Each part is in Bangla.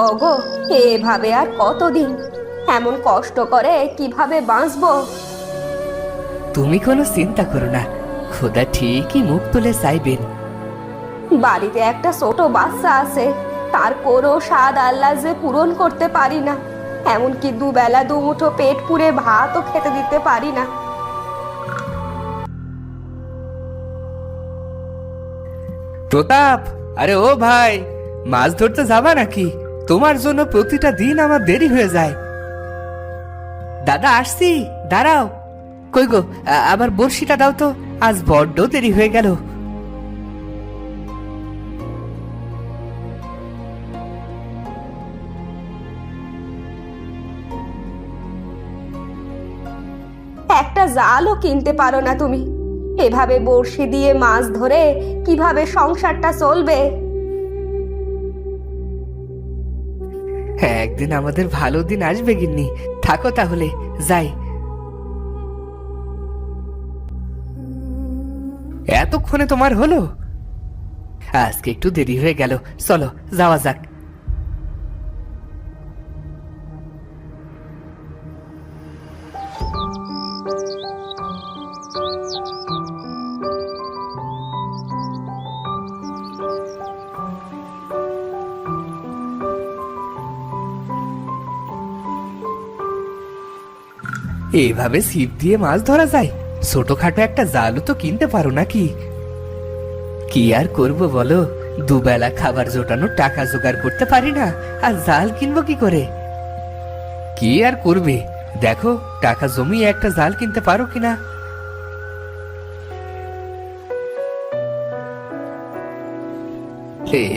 ওগো, এভাবে আর কতদিন? এমন কষ্ট করে কিভাবে বাঁচবো? তুমি কোনো চিন্তা করো না, খোদা ঠিকই মুখ তুলে চাইবেন। বাড়িতে একটা ছোট বাচ্চা আছে, তার কোনো স্বাদ আল্লাহ যে পূরণ করতে পারি না। এমনকি দুবেলা দুমুঠো পেট পুড়ে ভাতও খেতে দিতে পারি না। প্রতাপ, আরে ও ভাই, মাছ ধরতে যাবা নাকি? তোমার জন্য প্রতিটা দিন আমার দেরি হয়ে যায়। দাদা আসছি, দাঁড়াও। কই গো, আবার বড়শিটা দাও তো, আজ বড্ড দেরি হয়ে গেল। একটা জালও কিনতে পারো না তুমি। এভাবে বড়শি দিয়ে মাছ ধরে কিভাবে সংসারটা চলবে? হ্যাঁ, একদিন আমাদের ভালো দিন আসবে গিন্নি, থাকো তাহলে, যাই। এতক্ষণে তোমার হলো? আজকে একটু দেরি হয়ে গেল, চলো যাওয়া যাক। এভাবে ছিপ দিয়ে মাছ ধরা যায়? ছোটখাটো একটা জালও তো কিনতে পারো নাকি? কি আর করব বলো, দুবেলা খাবার জোটানোর টাকা জোগাড় করতে পারি না, আর জাল কিনবো কি করে? কি আর করবে, দেখো টাকা জমিয়ে একটা জাল কিনতে পারো কিনা।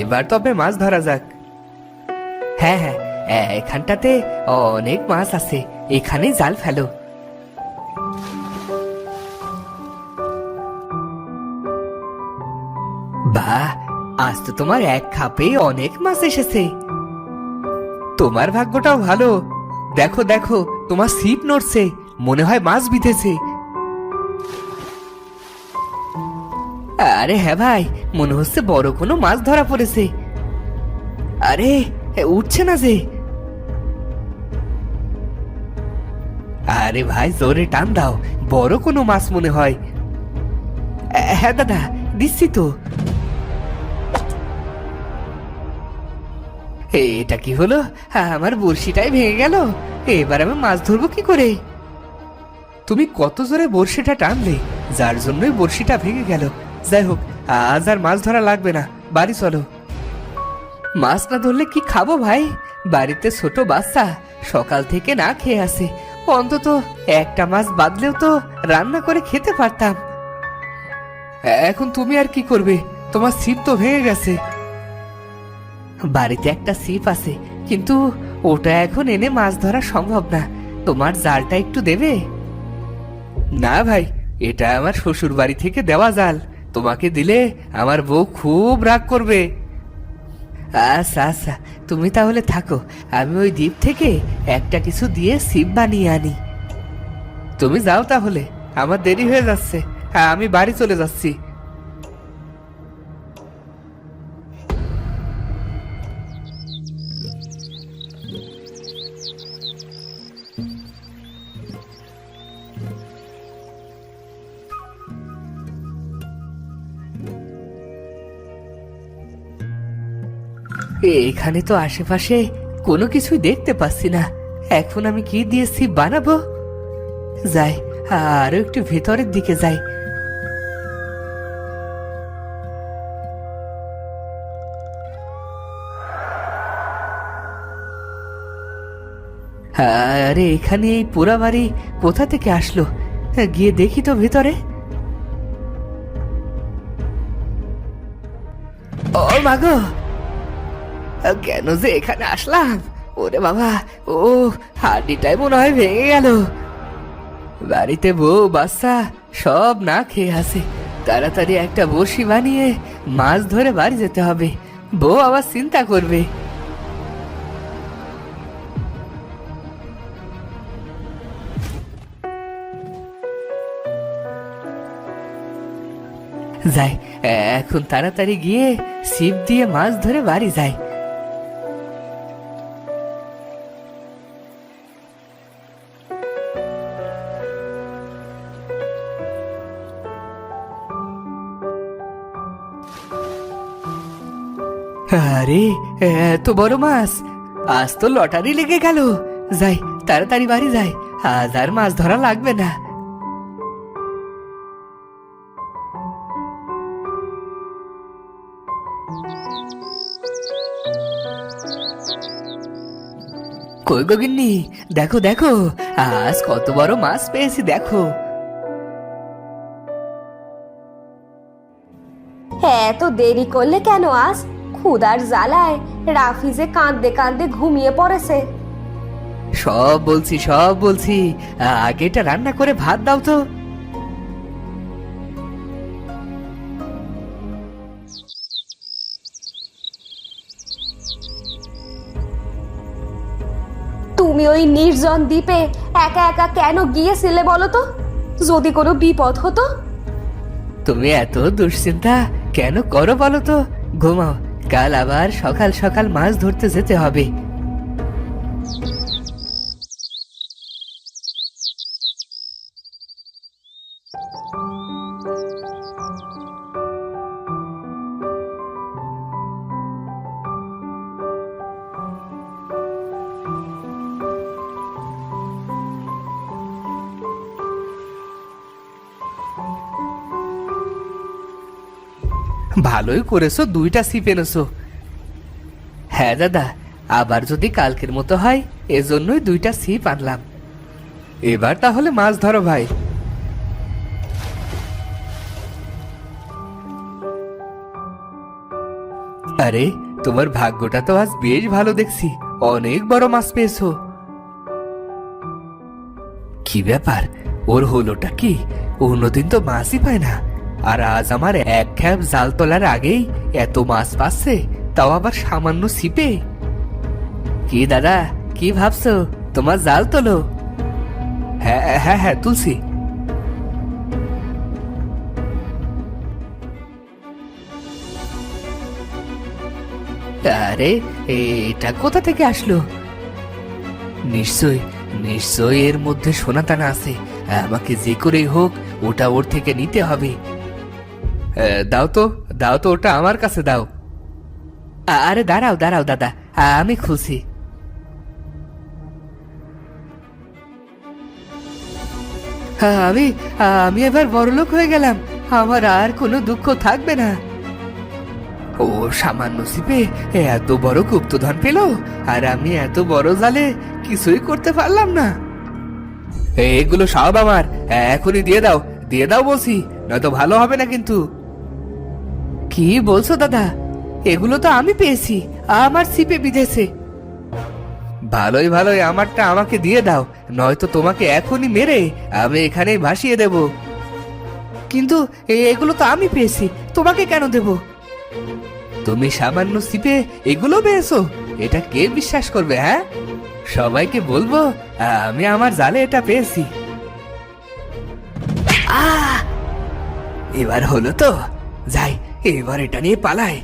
এবার তবে মাছ ধরা যাক। হ্যাঁ হ্যাঁ, এখানটাতে অনেক মাছ আছে, এখানেই জাল ফেলো। বাহ, আজ তো তোমার এক খাপে অনেক মাছ এসেছে। তোমার ভাগ্যটাও ভালো, দেখো দেখো তোমার ছিপ নড়ছে, মনে হয় মাছ বিঁধেছে। আরে হ্যাঁ ভাই, মনে হচ্ছে বড় কোনো মাছ ধরা পড়েছে। আরে উঠছে না যে। আরে ভাই জোরে টান দাও, বড় কোনো মাছ মনে হয়। হ্যাঁ দাদা, দিচ্ছি তো। এটা কি হলো, আমার বড়শিটাই ভেঙে গেল। এবার আমি মাছ ধরবো কি করে? তুমি কত জোরে বড়শিটা টানলে, যার জন্যই বড়শিটা ভেঙে গেল। যাই হোক, আজ আর মাছ ধরা লাগবে না, বাড়ি চলো। মাছ না ধরলে কি খাবো ভাই? বাড়িতে ছোট বাচ্চা সকাল থেকে না খেয়ে আছে, অন্তত একটা মাছ বাদলেও তো রান্না করে খেতে পারতাম। এখন তুমি আর কি করবে, তোমার ছিপ তো ভেঙে গেছে। বাড়িতে একটা ছিপ আছে, কিন্তু ওটা এখন এনে মাছ ধরা সম্ভব না। তোমার জালটা একটু দেবে? না ভাই, এটা আমার শ্বশুর বাড়ি থেকে দেওয়া জাল, তোমাকে দিলে আমার বউ খুব রাগ করবে। আচ্ছা আচ্ছা, তুমি তাহলে থাকো, আমি ওই দ্বীপ থেকে একটা কিছু দিয়ে ছিপ বানিয়ে আনি। তুমি যাও তাহলে, আমার দেরি হয়ে যাচ্ছে, আমি বাড়ি চলে যাচ্ছি। এখানে তো আশেপাশে কোনো কিছুই দেখতে পাচ্ছি না, এখন আমি কি দিয়ে ছিপ বানাবো? যাই, আরো একটু ভেতরের দিকে যাই। আরে এখানে এই পোড়া বাড়ি কোথা থেকে আসলো? গিয়ে দেখি তো ভেতরে। ও মাগো, কেন যে এখানে আসলাম? ওরে বাবা, ও হাড্ডিটাই মনে হয় ভেঙে গেল। বাড়িতে বউ বাচ্চা সব না খেয়ে আছে, তাড়াতাড়ি একটা বড়শি বানিয়ে মাছ ধরে বাড়ি যেতে হবে, বউ আবার চিন্তা করবে। যাই, এখন তাড়াতাড়ি গিয়ে ছিপ দিয়ে মাছ ধরে বাড়ি যাই। আরে, এত বড় মাছ! আজ তো লটারি লেগে গেল। যাই, তাড়াতাড়ি বাড়ি যাই, আজ আর মাছ ধরা লাগবে না। কই গো গিন্নি, দেখো দেখো, আজ কত বড় মাছ পেয়েছি দেখো। এত দেরি করলে কেন? আজ ক্ষুধার জ্বালায় রাফি যে কাঁদতে কাঁদতে ঘুমিয়ে পড়েছে। সব বলছি, সব বলছি, আগে এটা রান্না করে ভাত দাও তো। তুমি ওই নির্জন দ্বীপে একা একা কেন গিয়েছিলে বলো তো? যদি কোনো বিপদ হতো? তুমি এত দুশ্চিন্তা কেন করো বলো তো? ঘুমাও, কাল আবার সকাল সকাল মাছ ধরতে যেতে হবে। ভালোই করেছো, দুইটা ছিপ এনেছো। হ্যাঁ দাদা, আবার যদি কালকের মতো হয় এজন্যই দুইটা ছিপ আনলাম। এবার তাহলে মাছ ধরো ভাই। আরে, তোমার ভাগ্যটা তো আজ বেশ ভালো দেখছি, অনেক বড় মাছ পেয়েছো। কি ব্যাপার, ওর হলোটা কি? অন্যদিন তো মাছই পায় না, আর আজ আমার এক খ্যাপ জাল তোলার আগেই এত মাছ পাচ্ছে, তাও আবার সামান্য ছিপে। কি দাদা, কি ভাবছো? তোমার জাল তোলো। হ্যাঁ হ্যাঁ হ্যাঁ, তুলছি। আরে, এটা কোথা থেকে আসলো? নিশ্চয় নিশ্চয় এর মধ্যে সোনাদানা আছে। আমাকে যে করেই হোক ওটা ওর থেকে নিতে হবে। দাও তো, দাও তো, ওটা আমার কাছে দাও। আরে দাঁড়াও দাঁড়াও দাদা, আমি খুলছি। আমি আমি এবার বড়লোক হয়ে গেলাম, আমার আর কোনো দুঃখ থাকবে না। ও সামান্য ছিপে এত বড় গুপ্তধন পেল, আর আমি এত বড় জালে কিছুই করতে পারলাম না। এগুলো সব আমার, এখনই দিয়ে দাও, দিয়ে দাও বলছি, নয়তো ভালো হবে না কিন্তু। কি বলছো দাদা? এগুলো তো আমি পেয়েছি, আমার ছিপে বিঁধেছে। ভালোই ভালোই আমারটা আমাকে দিয়ে দাও, নয়তো তোমাকে এখনই মেরে আমি এখানে ভাসিয়ে দেব। কিন্তু এগুলো তো আমি পেয়েছি, তোমাকে কেন দেব? তুমি সামান্য ছিপে এগুলো পেয়েছো? এটা কে বিশ্বাস করবে? হ্যাঁ, সবাইকে বলবো আমি আমার জালে এটা পেয়েছি। এবার হলো তো, যাই, এবার এটা নিয়ে পালাই।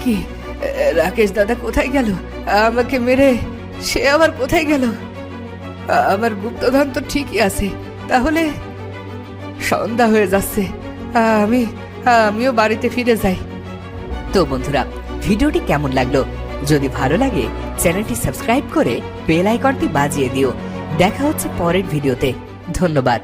কি, রাকেশ দাদা কোথায় গেল? আমাকে মেরে সে আবার কোথায় গেল? আমার গুপ্তধন তো ঠিকই আছে, তাহলে সন্ধ্যা হয়ে যাচ্ছে, আমিও বাড়িতে ফিরে যাই। তো বন্ধুরা, ভিডিওটি কেমন লাগলো? যদি ভালো লাগে চ্যানেলটি সাবস্ক্রাইব করে বেল আইকনটি বাজিয়ে দিও। দেখা হচ্ছে পরের ভিডিওতে। ধন্যবাদ।